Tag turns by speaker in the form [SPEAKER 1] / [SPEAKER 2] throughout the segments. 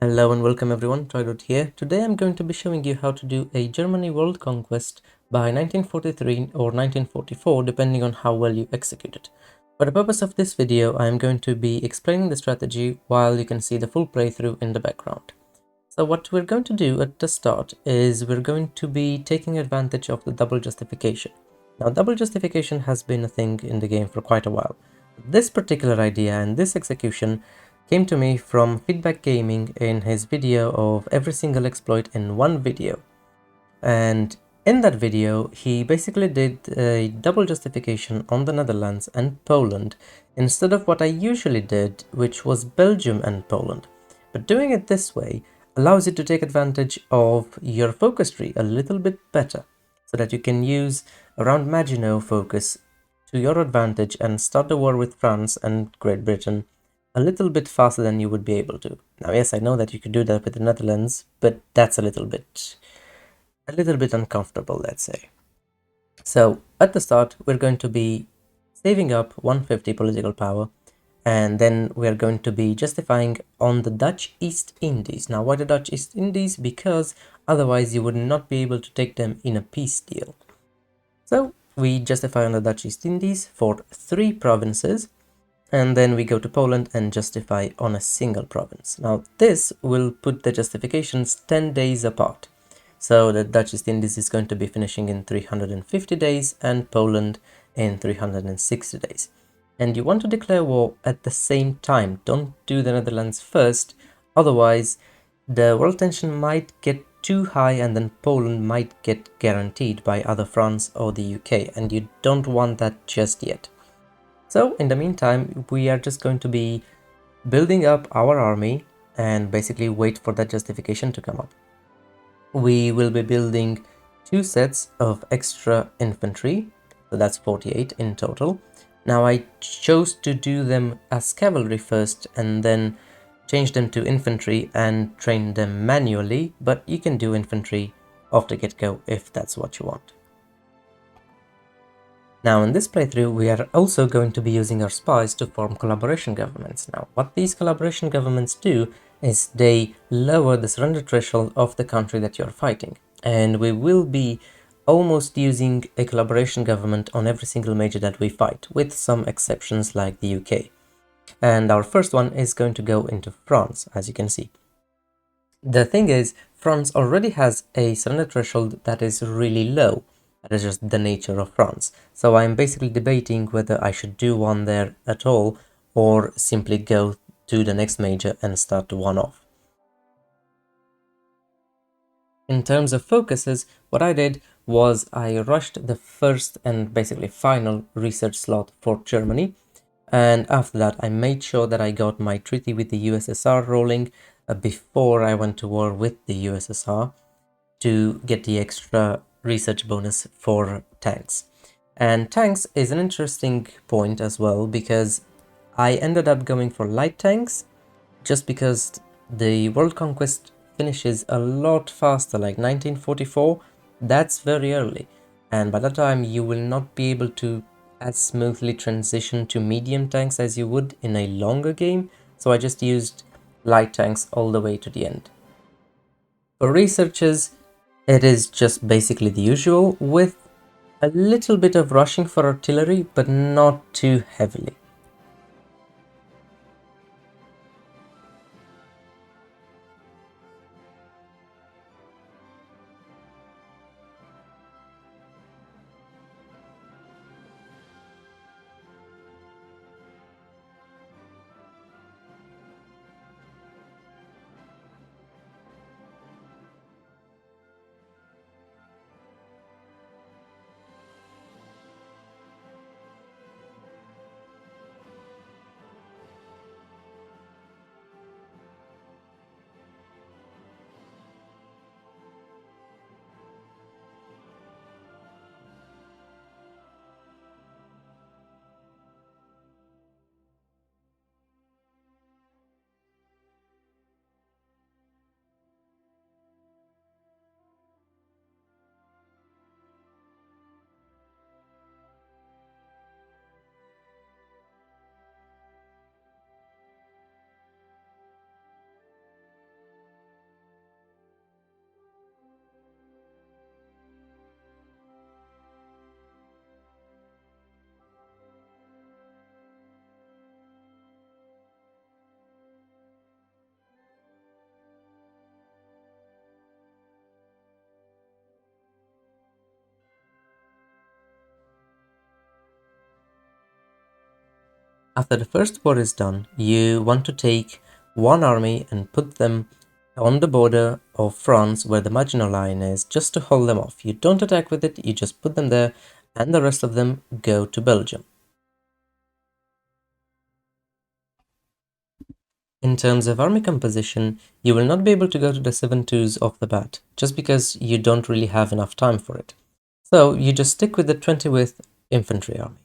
[SPEAKER 1] Hello and welcome everyone, Shoutout here. Today I'm going to be showing you how to do a Germany World Conquest by 1943 or 1944 depending on how well you execute it. For the purpose of this video, I am going to be explaining the strategy while you can see the full playthrough in the background. So what we're going to do at the start is we're going to be taking advantage of the double justification. Now double justification has been a thing in the game for quite a while. This particular idea and this execution came to me from FeedBackGaming in his video of every single exploit in one video. And in that video, he basically did a double justification on the Netherlands and Poland instead of what I usually did, which was Belgium and Poland. But doing it this way allows you to take advantage of your focus tree a little bit better, so that you can use around Maginot focus to your advantage and start the war with France and Great Britain a little bit faster than you would be able to. Now, yes, I know that you could do that with the Netherlands, but that's a little bit uncomfortable, let's say. So at the start, we're going to be saving up 150 political power, and then we're going to be justifying on the Dutch East Indies. Now, why the Dutch East Indies? Because otherwise you would not be able to take them in a peace deal. So we justify on the Dutch East Indies for 3 provinces, and then we go to Poland and justify on a single province. Now this will put the justifications 10 days apart. So the Dutch East Indies is going to be finishing in 350 days and Poland in 360 days. And you want to declare war at the same time. Don't do the Netherlands first, otherwise the world tension might get too high and then Poland might get guaranteed by either France or the UK, and you don't want that just yet. So in the meantime, we are just going to be building up our army and basically wait for that justification to come up. We will be building 2 sets of extra infantry, so that's 48 in total. Now I chose to do them as cavalry first and then change them to infantry and train them manually, but you can do infantry off the get-go if that's what you want. Now in this playthrough, we are also going to be using our spies to form collaboration governments. Now what these collaboration governments do is they lower the surrender threshold of the country that you're fighting. And we will be almost using a collaboration government on every single major that we fight, with some exceptions like the UK. And our first one is going to go into France, as you can see. The thing is, France already has a surrender threshold that is really low. That is just the nature of France. So I'm basically debating whether I should do one there at all or simply go to the next major and start one off. In terms of focuses, what I did was I rushed the first and basically final research slot for Germany. And after that, I made sure that I got my treaty with the USSR rolling before I went to war with the USSR to get the extra research bonus for tanks. And tanks is an interesting point as well, because I ended up going for light tanks just because the World Conquest finishes a lot faster, like 1944. That's very early, and by that time you will not be able to as smoothly transition to medium tanks as you would in a longer game, so I just used light tanks all the way to the end. For researchers, it is just basically the usual, with a little bit of rushing for artillery, but not too heavily. After the first war is done, you want to take one army and put them on the border of France where the Maginot Line is, just to hold them off. You don't attack with it, you just put them there, and the rest of them go to Belgium. In terms of army composition, you will not be able to go to the 7-2s off the bat, just because you don't really have enough time for it. So you just stick with the 20 width infantry army.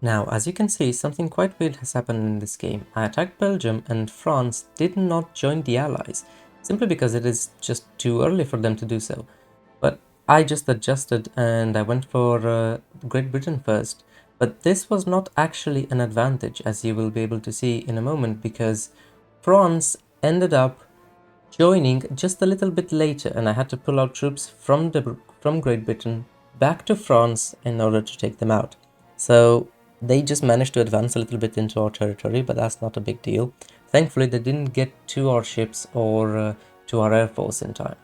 [SPEAKER 1] Now, as you can see, something quite weird has happened in this game. I attacked Belgium and France did not join the Allies, simply because it is just too early for them to do so. But I just adjusted and I went for Great Britain first. But this was not actually an advantage, as you will be able to see in a moment, because France ended up joining just a little bit later, and I had to pull out troops from Great Britain back to France in order to take them out. So they just managed to advance a little bit into our territory, but that's not a big deal. Thankfully, they didn't get to our ships or to our air force in time.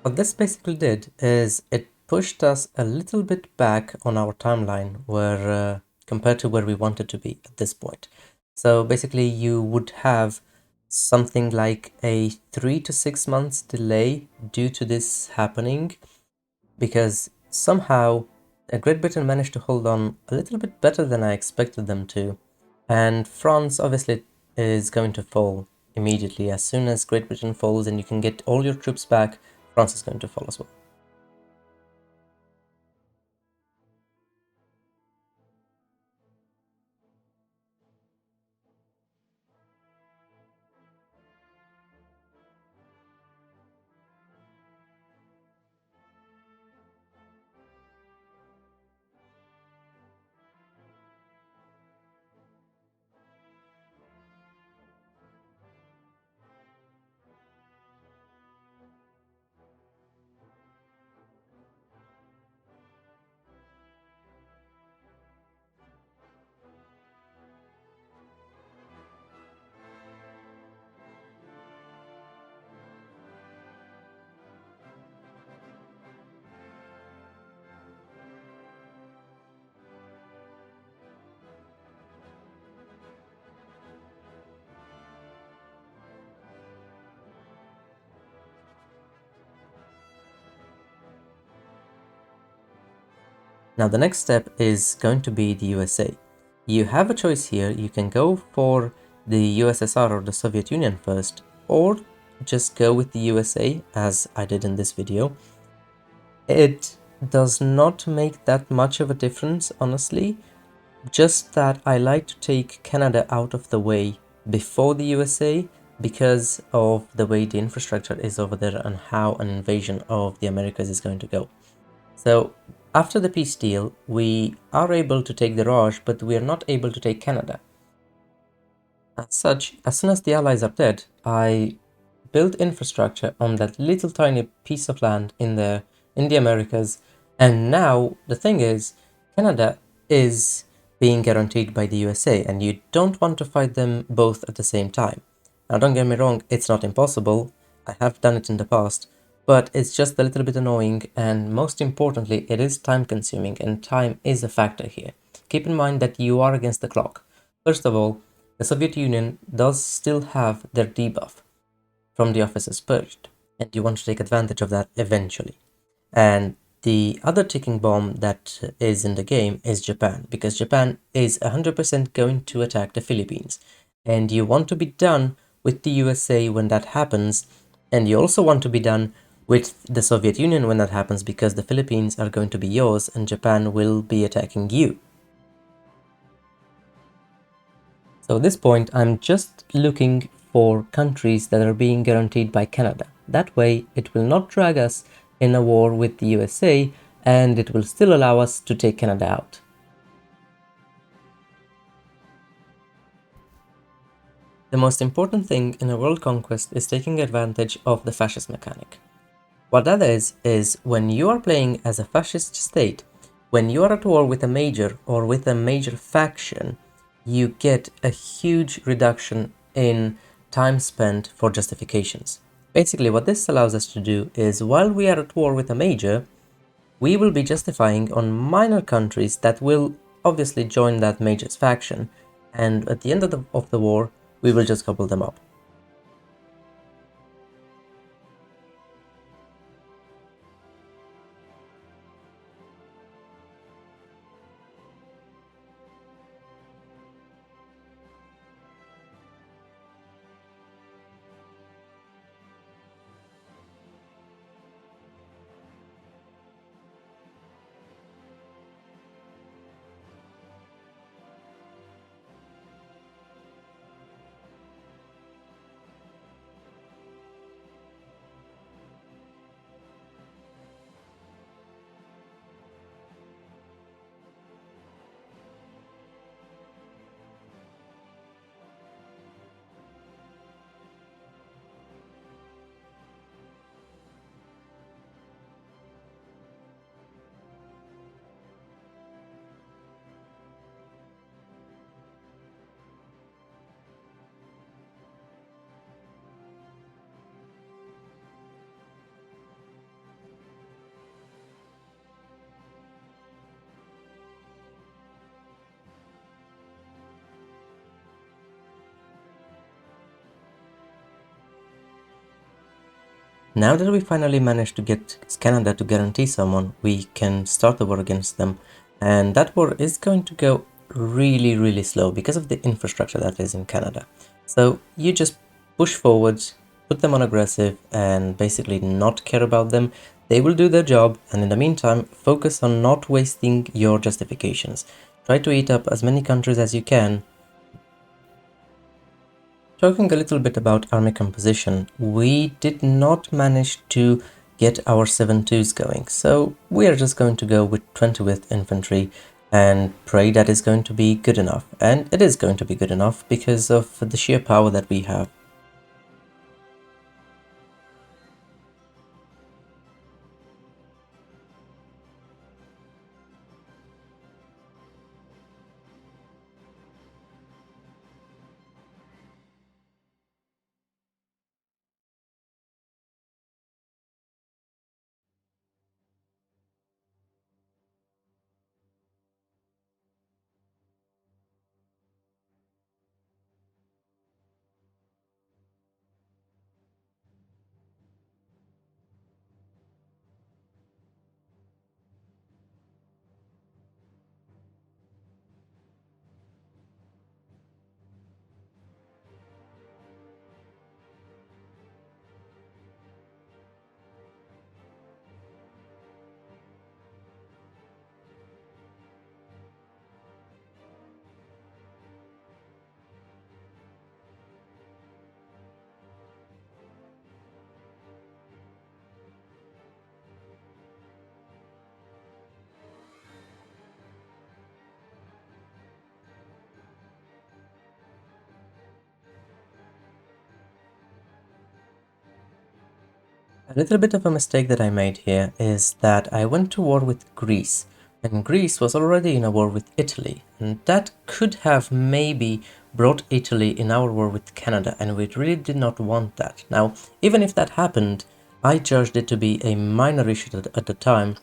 [SPEAKER 1] What this basically did is it pushed us a little bit back on our timeline where compared to where we wanted to be at this point. So basically you would have something like a 3 to 6 months delay due to this happening, because somehow Great Britain managed to hold on a little bit better than I expected them to, and France obviously is going to fall immediately. As soon as Great Britain falls and you can get all your troops back, France is going to fall as well. Now the next step is going to be the USA. You have a choice here. You can go for the USSR or the Soviet Union first, or just go with the USA as I did in this video. It does not make that much of a difference, honestly, just that I like to take Canada out of the way before the USA because of the way the infrastructure is over there and how an invasion of the Americas is going to go. So after the peace deal, we are able to take the Raj, but we are not able to take Canada. As such, as soon as the Allies are dead, I built infrastructure on that little tiny piece of land in the Americas, And now the thing is, Canada is being guaranteed by the USA, and you don't want to fight them both at the same time. Now, don't get me wrong, it's not impossible. I have done it in the past, but it's just a little bit annoying, and most importantly, it is time consuming, and time is a factor here. Keep in mind that you are against the clock. First of all, the Soviet Union does still have their debuff from the officers purged, and you want to take advantage of that eventually. And the other ticking bomb that is in the game is Japan, because Japan is 100% going to attack the Philippines. And you want to be done with the USA when that happens, and you also want to be done with the Soviet Union when that happens, because the Philippines are going to be yours and Japan will be attacking you. So at this point, I'm just looking for countries that are being guaranteed by Canada. That way, it will not drag us in a war with the USA, and it will still allow us to take Canada out. The most important thing in a world conquest is taking advantage of the fascist mechanic. What that is when you are playing as a fascist state, when you are at war with a major or with a major faction, you get a huge reduction in time spent for justifications. Basically, what this allows us to do is while we are at war with a major, we will be justifying on minor countries that will obviously join that major's faction, and at the end of the war, we will just gobble them up. Now that we finally managed to get Canada to guarantee someone, we can start the war against them. And that war is going to go really, really slow because of the infrastructure that is in Canada. So you just push forwards, put them on aggressive, and basically not care about them. They will do their job, and in the meantime, focus on not wasting your justifications. Try to eat up as many countries as you can. Talking a little bit about army composition, we did not manage to get our 7.2s going, so we are just going to go with 20th infantry and pray that is going to be good enough. And it is going to be good enough because of the sheer power that we have. A little bit of a mistake that I made here is that I went to war with Greece, and Greece was already in a war with Italy, and that could have maybe brought Italy in our war with Canada, and we really did not want that. Now, even if that happened, I judged it to be a minor issue at the time,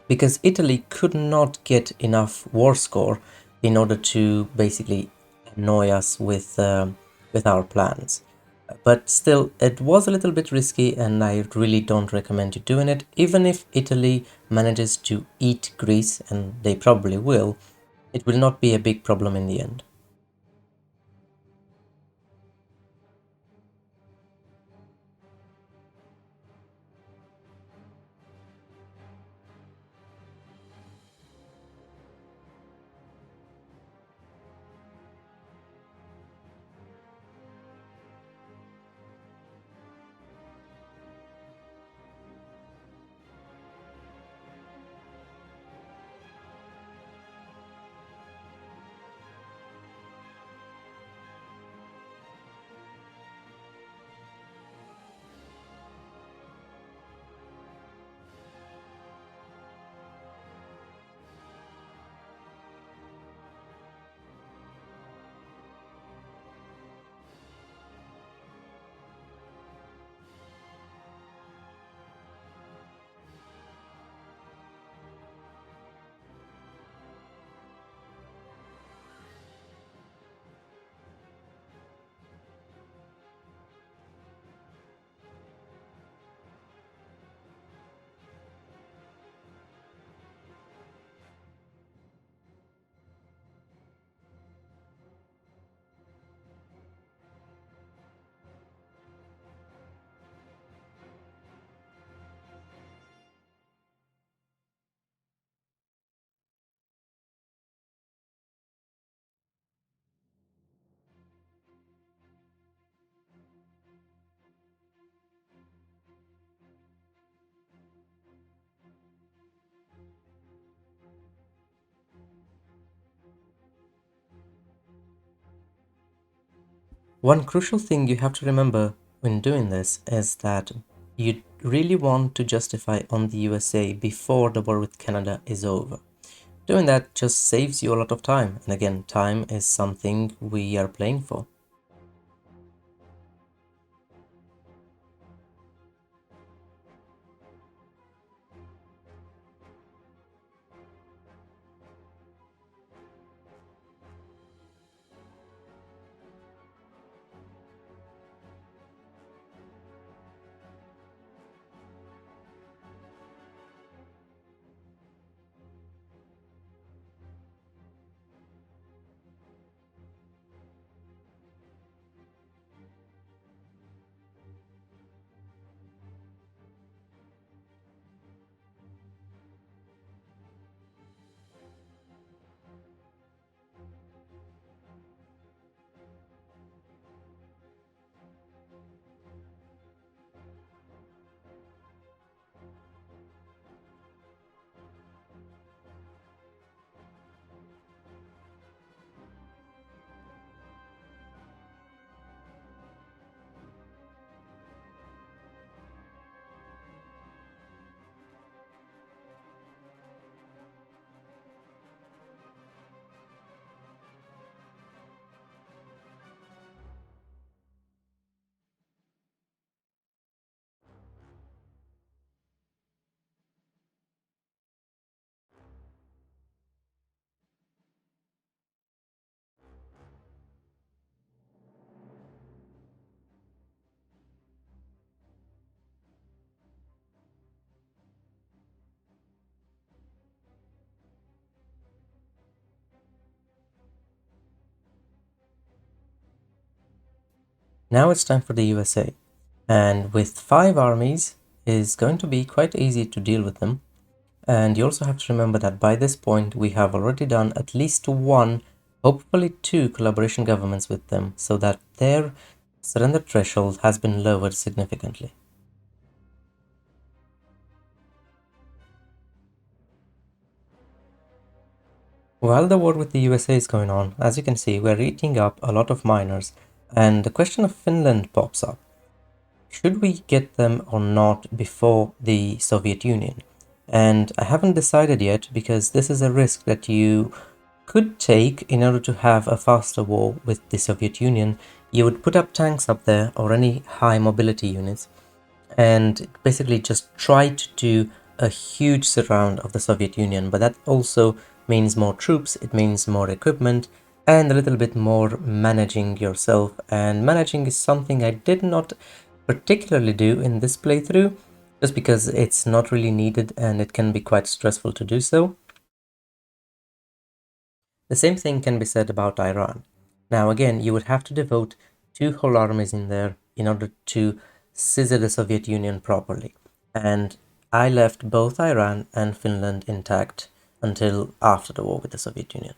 [SPEAKER 1] because Italy could not get enough war score in order to basically annoy us with our plans. But still, it was a little bit risky, and I really don't recommend you doing it. Even if Italy manages to eat Greece, and they probably will, it will not be a big problem in the end. One crucial thing you have to remember when doing this is that you really want to justify on the USA before the war with Canada is over. Doing that just saves you a lot of time, and again, time is something we are playing for. Now it's time for the USA, and with 5 armies is going to be quite easy to deal with them. And you also have to remember that by this point we have already done at least one, hopefully two collaboration governments with them, so that their surrender threshold has been lowered significantly. While the war with the USA is going on, as you can see, we're eating up a lot of miners, and the question of Finland pops up. should we get them or not before the Soviet Union? And I haven't decided yet because this is a risk that you could take in order to have a faster war with the Soviet Union. You would put up tanks up there or any high mobility units and basically just try to do a huge surround of the Soviet Union. But that also means more troops, it means more equipment, and a little bit more managing yourself. And managing is something I did not particularly do in this playthrough, just because it's not really needed and it can be quite stressful to do so. The same thing can be said about Iran. Now again, you would have to devote two whole armies in there in order to scissor the Soviet Union properly. And I left both Iran and Finland intact until after the war with the Soviet Union.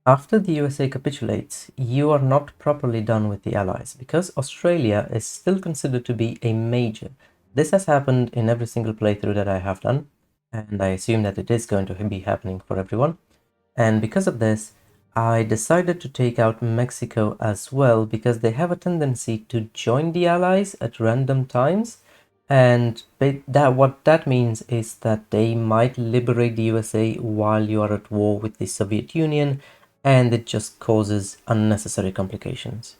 [SPEAKER 1] After the USA capitulates, you are not properly done with the Allies, because Australia is still considered to be a major. This has happened in every single playthrough that I have done, and I assume that it is going to be happening for everyone. And because of this, I decided to take out Mexico as well, because they have a tendency to join the Allies at random times. And what that means is that they might liberate the USA while you are at war with the Soviet Union, and it just causes unnecessary complications.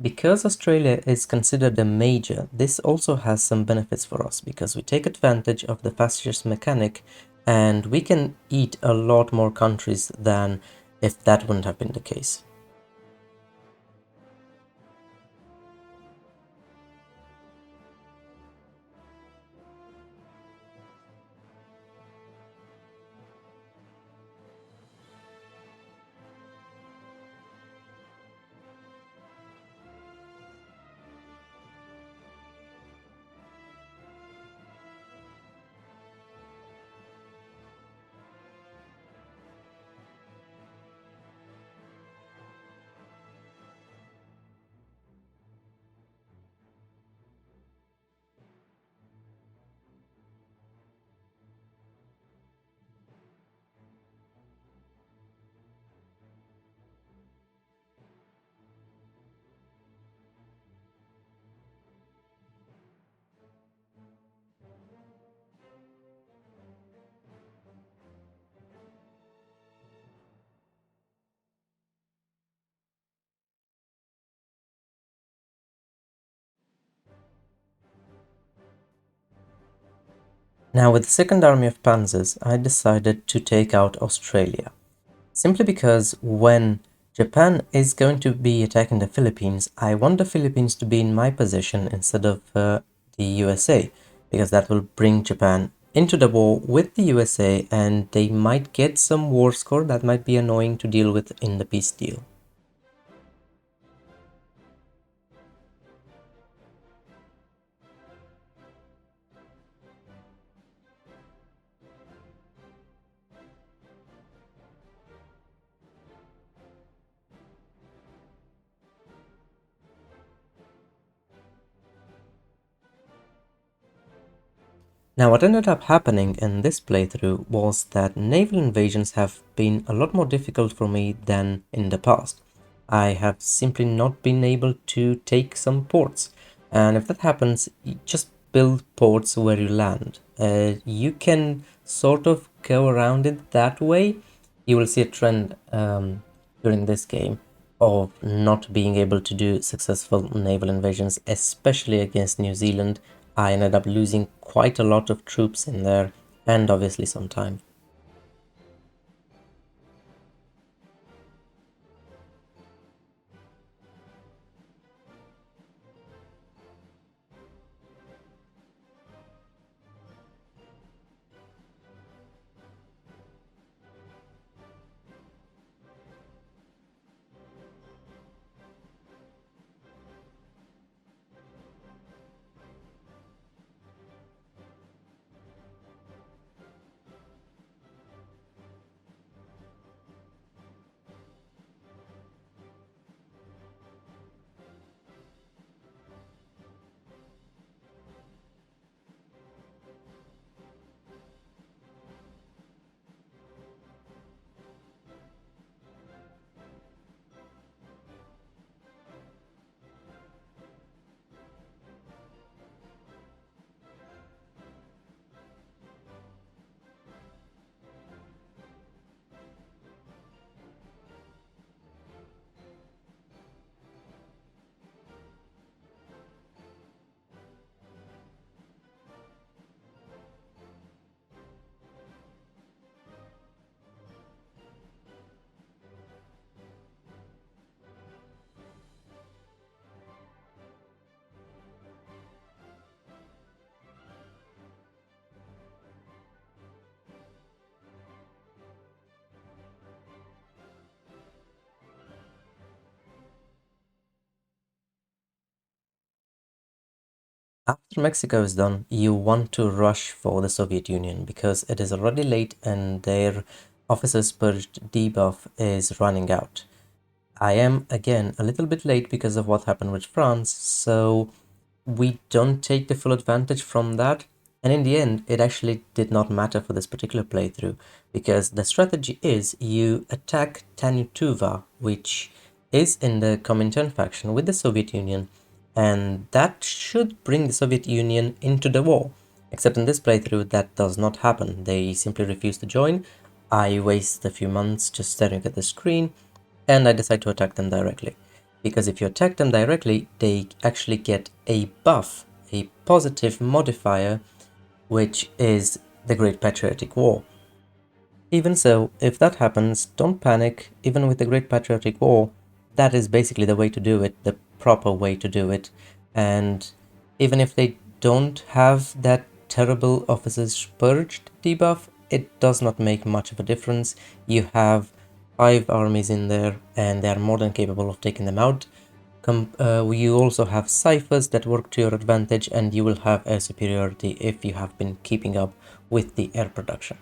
[SPEAKER 1] Because Australia is considered a major, this also has some benefits for us, because we take advantage of the fascist mechanic and we can eat a lot more countries than if that wouldn't have been the case. Now, with the second army of panzers, I decided to take out Australia. Simply because when Japan is going to be attacking the Philippines, I want the Philippines to be in my position instead of the USA, because that will bring Japan into the war with the USA and they might get some war score that might be annoying to deal with in the peace deal. Now, what ended up happening in this playthrough was that naval invasions have been a lot more difficult for me than in the past. I have simply not been able to take some ports, and if that happens, you just build ports where you land. You can sort of go around it that way. You will see a trend during this game of not being able to do successful naval invasions, especially against New Zealand. I ended up losing quite a lot of troops in there, and obviously some time. After Mexico is done, you want to rush for the Soviet Union because it is already late and their officers purged debuff is running out. I am again a little bit late because of what happened with France, so we don't take the full advantage from that. And in the end, it actually did not matter for this particular playthrough because the strategy is you attack Tanutuva, which is in the Comintern faction with the Soviet Union, and that should bring the Soviet Union into the war. Except in this playthrough, that does not happen. They simply refuse to join. I waste a few months just staring at the screen, and I decide to attack them directly. Because if you attack them directly, they actually get a buff, a positive modifier, which is the Great Patriotic War. Even so, if that happens, don't panic. Even with the Great Patriotic War, that is basically the way to do it, the proper way to do it. And even if they don't have that terrible Officers Purged debuff, it does not make much of a difference. You have 5 armies in there, and they are more than capable of taking them out. You also have ciphers that work to your advantage, and you will have air superiority if you have been keeping up with the air production.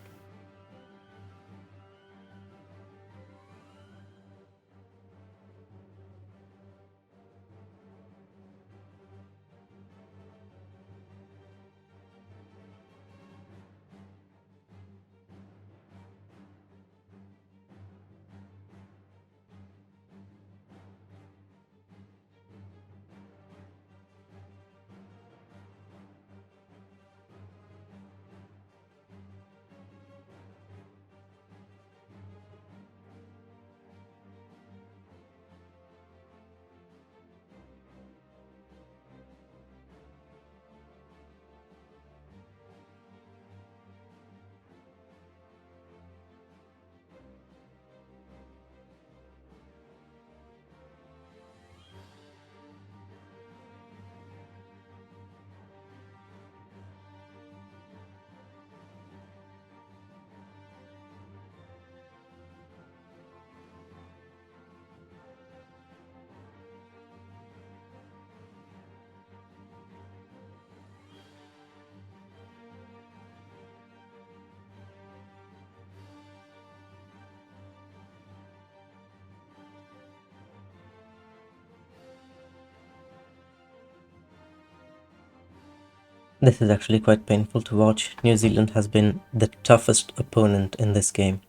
[SPEAKER 1] This is actually quite painful to watch. New Zealand has been the toughest opponent in this game.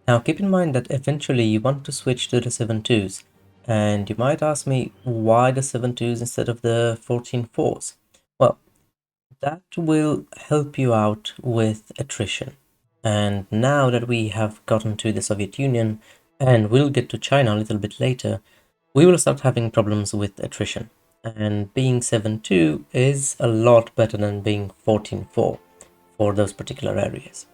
[SPEAKER 1] Now keep in mind that eventually you want to switch to the 7-2s, and you might ask me why the 7-2s instead of the 14-4s? Well, that will help you out with attrition. And now that we have gotten to the Soviet Union, and we'll get to China a little bit later, we will start having problems with attrition. And being 7-2 is a lot better than being 14-4 for those particular areas.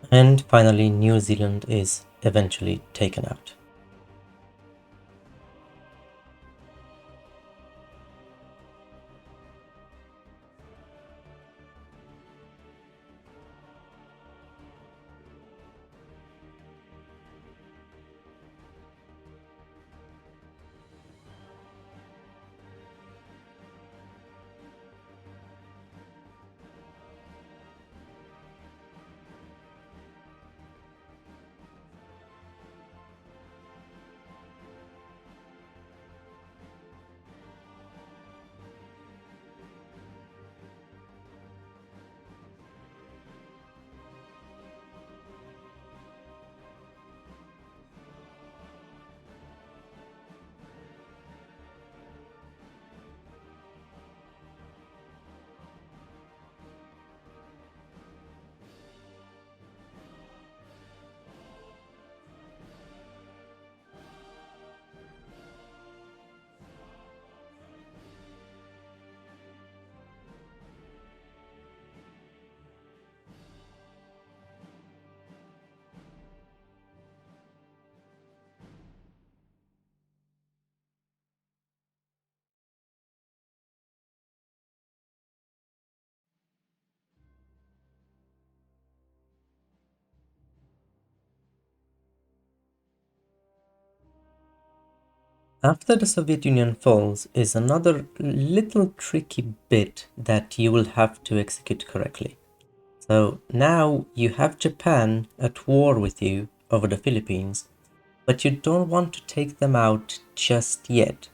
[SPEAKER 1] And finally, New Zealand is eventually taken out. After the Soviet Union falls is another little tricky bit that you will have to execute correctly. So now you have Japan at war with you over the Philippines, but you don't want to take them out just yet.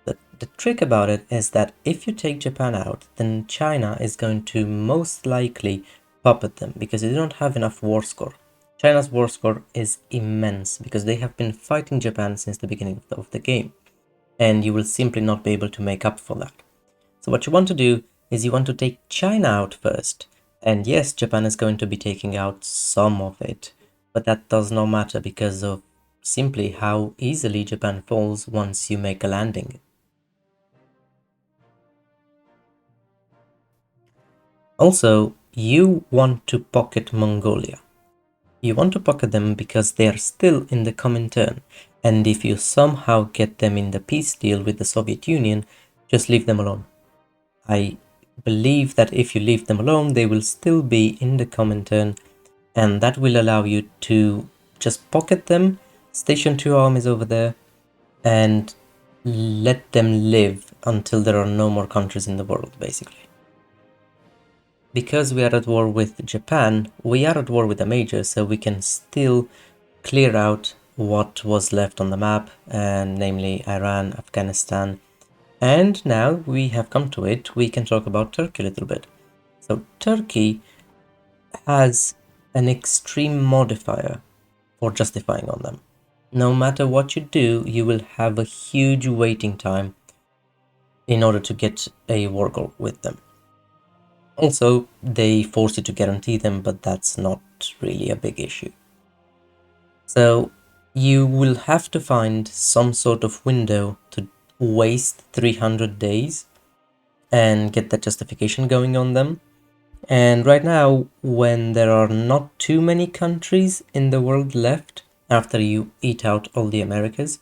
[SPEAKER 1] The trick about it is that if you take Japan out, then China is going to most likely puppet them because they don't have enough war score. China's war score is immense because they have been fighting Japan since the beginning of the game, and you will simply not be able to make up for that. So what you want to do is you want to take China out first. And yes, Japan is going to be taking out some of it, but that does not matter because of simply how easily Japan falls once you make a landing. Also, you want to pocket Mongolia. You want to pocket them because they are still in the Comintern, and if you somehow get them in the peace deal with the Soviet Union, just leave them alone. I believe that if you leave them alone, they will still be in the Comintern, and that will allow you to just pocket them, station 2 armies over there, and let them live until there are no more countries in the world, basically. Because we are at war with Japan, we are at war with a major, so we can still clear out what was left on the map, and namely Iran, Afghanistan, and now we have come to it, we can talk about Turkey a little bit. So Turkey has an extreme modifier for justifying on them. No matter what you do, you will have a huge waiting time in order to get a war goal with them. Also, they force you to guarantee them, but that's not really a big issue. So you will have to find some sort of window to waste 300 days and get that justification going on them. And right now, when there are not too many countries in the world left after you eat out all the Americas,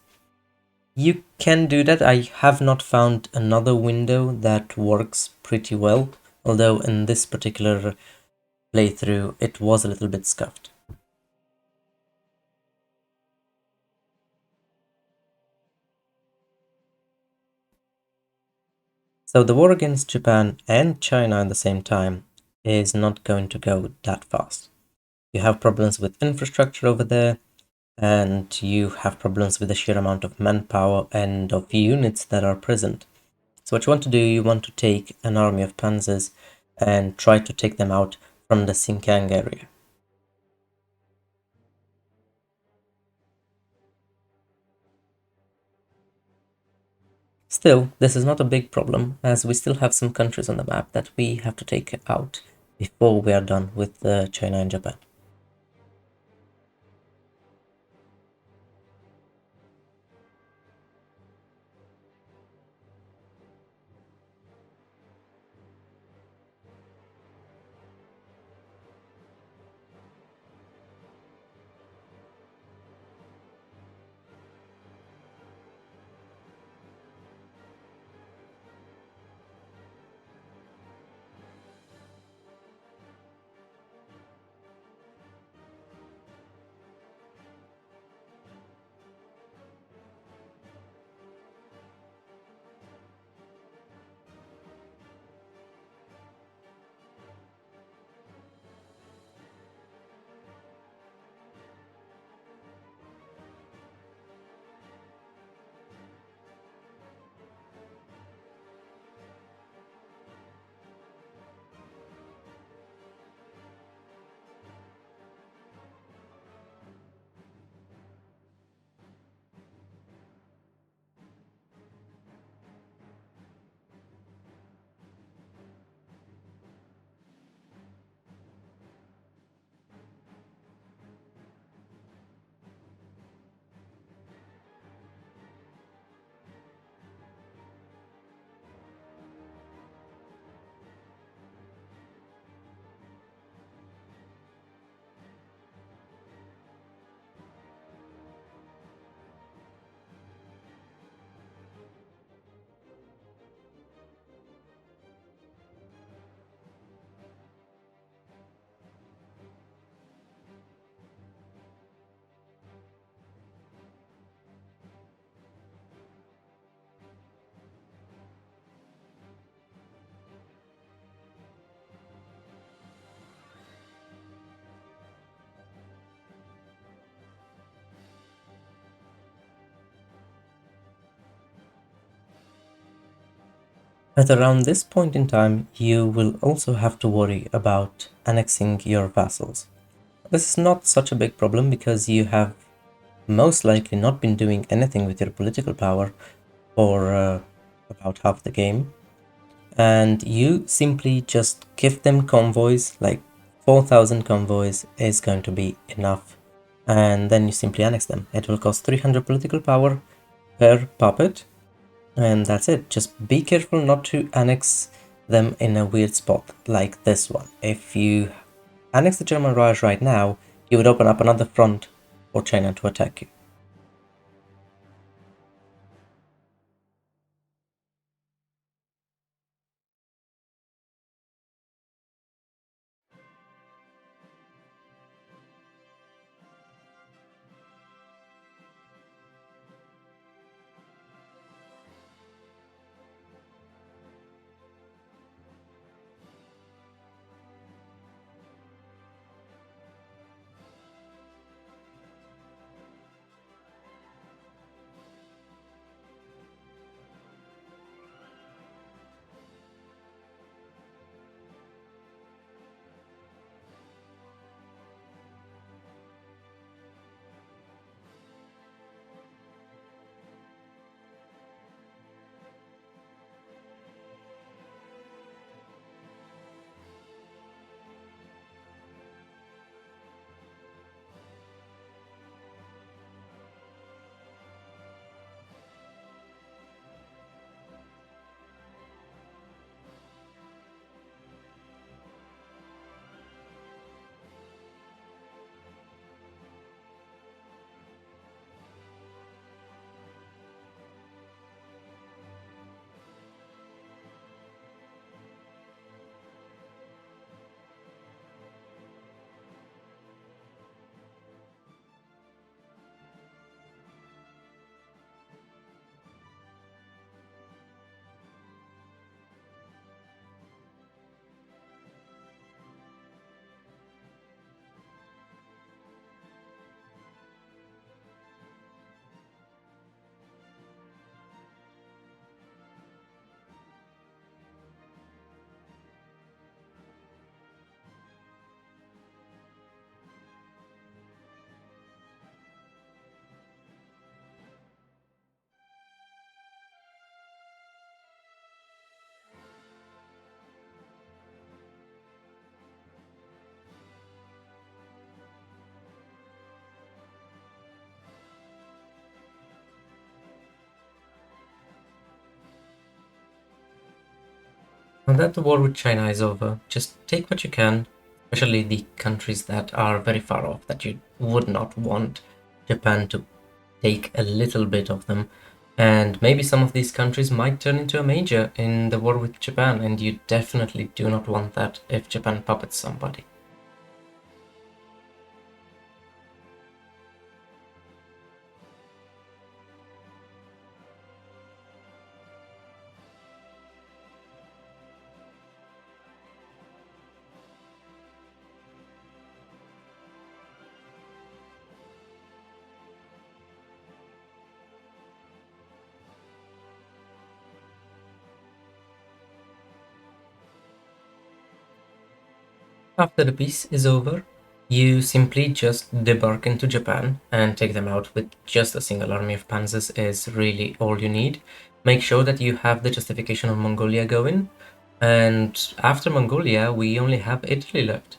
[SPEAKER 1] you can do that. I have not found another window that works pretty well, although in this particular playthrough it was a little bit scuffed. So the war against Japan and China at the same time is not going to go that fast. You have problems with infrastructure over there, and you have problems with the sheer amount of manpower and of units that are present. So what you want to do, you want to take an army of panzers and try to take them out from the Xinjiang area. Still, this is not a big problem, as we still have some countries on the map that we have to take out before we are done with China and Japan. At around this point in time, you will also have to worry about annexing your vassals. This is not such a big problem because you have most likely not been doing anything with your political power for about half the game, and you simply just give them convoys, like 4,000 convoys is going to be enough, and then you simply annex them. It will cost 300 political power per puppet, and that's it. Just be careful not to annex them in a weird spot like this one. If you annex the German Raj right now, you would open up another front for China to attack you. Now that the war with China is over, just take what you can, especially the countries that are very far off, that you would not want Japan to take a little bit of them. And maybe some of these countries might turn into a major in the war with Japan, and you definitely do not want that if Japan puppets somebody. After the peace is over, you simply just debark into Japan and take them out with just a single army of panzers is really all you need. Make sure that you have the justification of Mongolia going, and after Mongolia, we only have Italy left.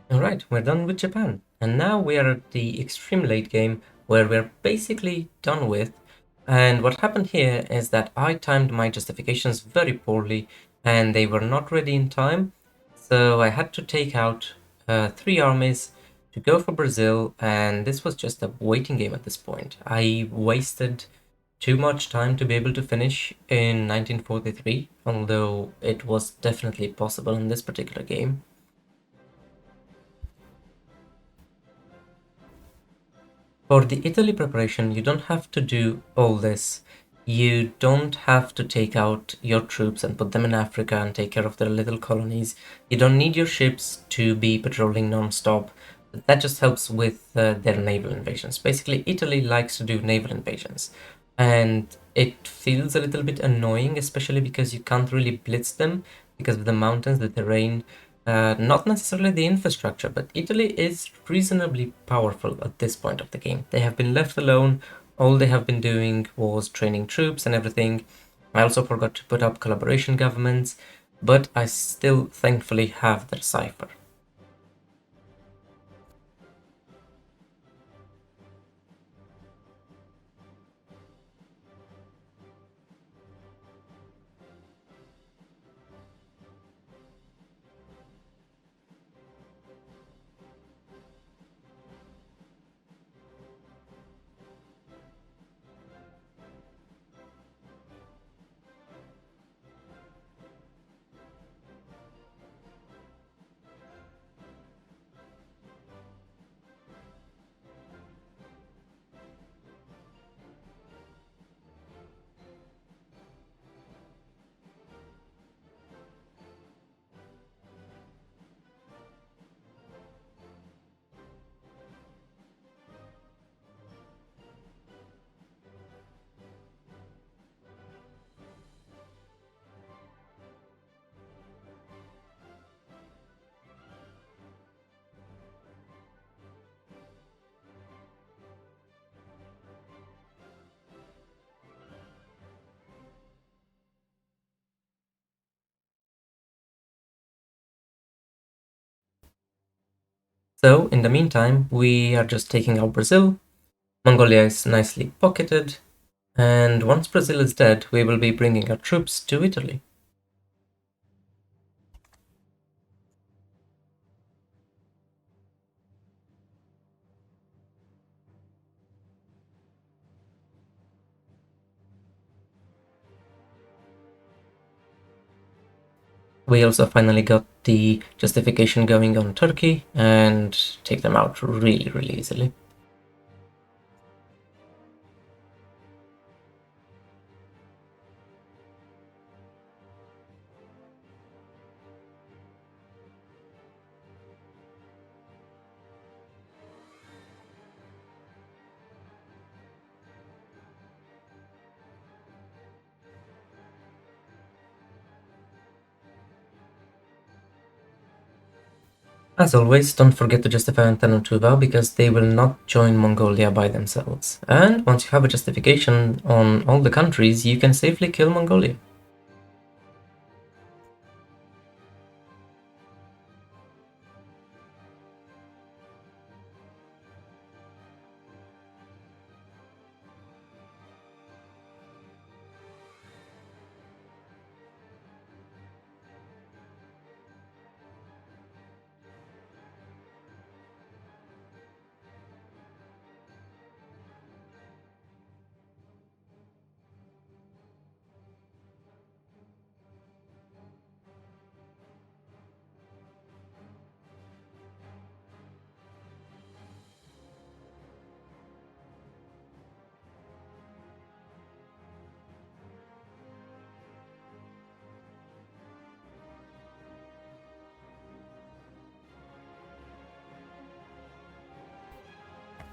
[SPEAKER 1] Alright, we're done with Japan. And now we are at the extreme late game where we're basically done with. And what happened here is that I timed my justifications very poorly and they were not ready in time. So I had to take out 3 armies to go for Brazil, and this was just a waiting game at this point. I wasted too much time to be able to finish in 1943, although it was definitely possible in this particular game. For the Italy preparation, you don't have to do all this. You don't have to take out your troops and put them in Africa and take care of their little colonies. You don't need your ships to be patrolling non-stop. That just helps with their naval invasions. Basically, Italy likes to do naval invasions. And it feels a little bit annoying, especially because you can't really blitz them because of the mountains, the terrain, not necessarily the infrastructure, but Italy is reasonably powerful at this point of the game. They have been left alone. All they have been doing was training troops and everything. I also forgot to put up collaboration governments, but I still thankfully have their cipher. So, in the meantime, we are just taking out Brazil. Mongolia is nicely pocketed, and once Brazil is dead, we will be bringing our troops to Italy. We also finally got the justification going on Turkey and take them out really, really easily. As always, don't forget to justify Antanantuva because they will not join Mongolia by themselves. And once you have a justification on all the countries, you can safely kill Mongolia.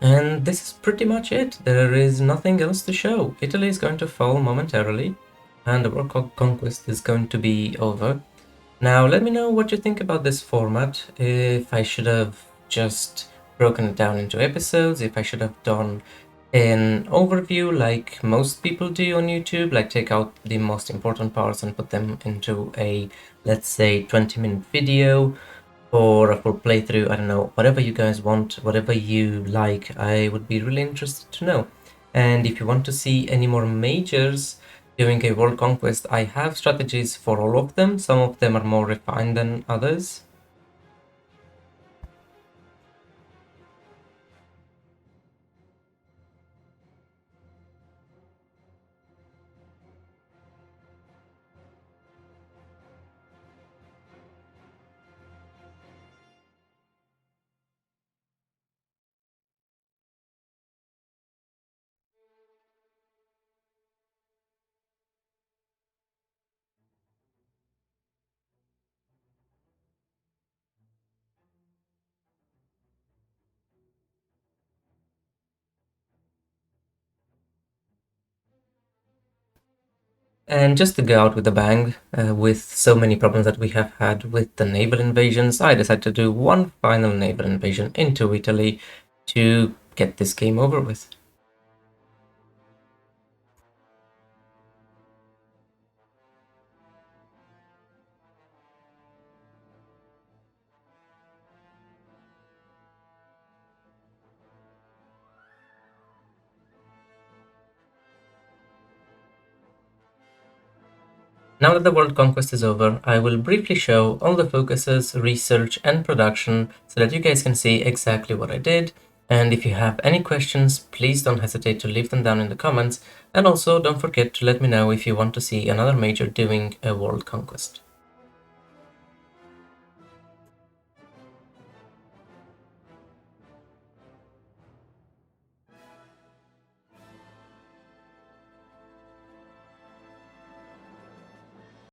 [SPEAKER 1] And this is pretty much it. There is nothing else to show. Italy is going to fall momentarily, and the World Conquest is going to be over. Now, let me know what you think about this format. If I should have just broken it down into episodes, if I should have done an overview like most people do on YouTube, like take out the most important parts and put them into a, let's say, 20-minute video or a full playthrough. I don't know, whatever you guys want, whatever you like, I would be really interested to know. And if you want to see any more majors, doing a world conquest, I have strategies for all of them. Some of them are more refined than others. And just to go out with a bang, with so many problems that we have had with the naval invasions, I decided to do one final naval invasion into Italy to get this game over with. Now that the world conquest is over, I will briefly show all the focuses, research and production so that you guys can see exactly what I did. And if you have any questions, please don't hesitate to leave them down in the comments. And also don't forget to let me know if you want to see another major doing a world conquest.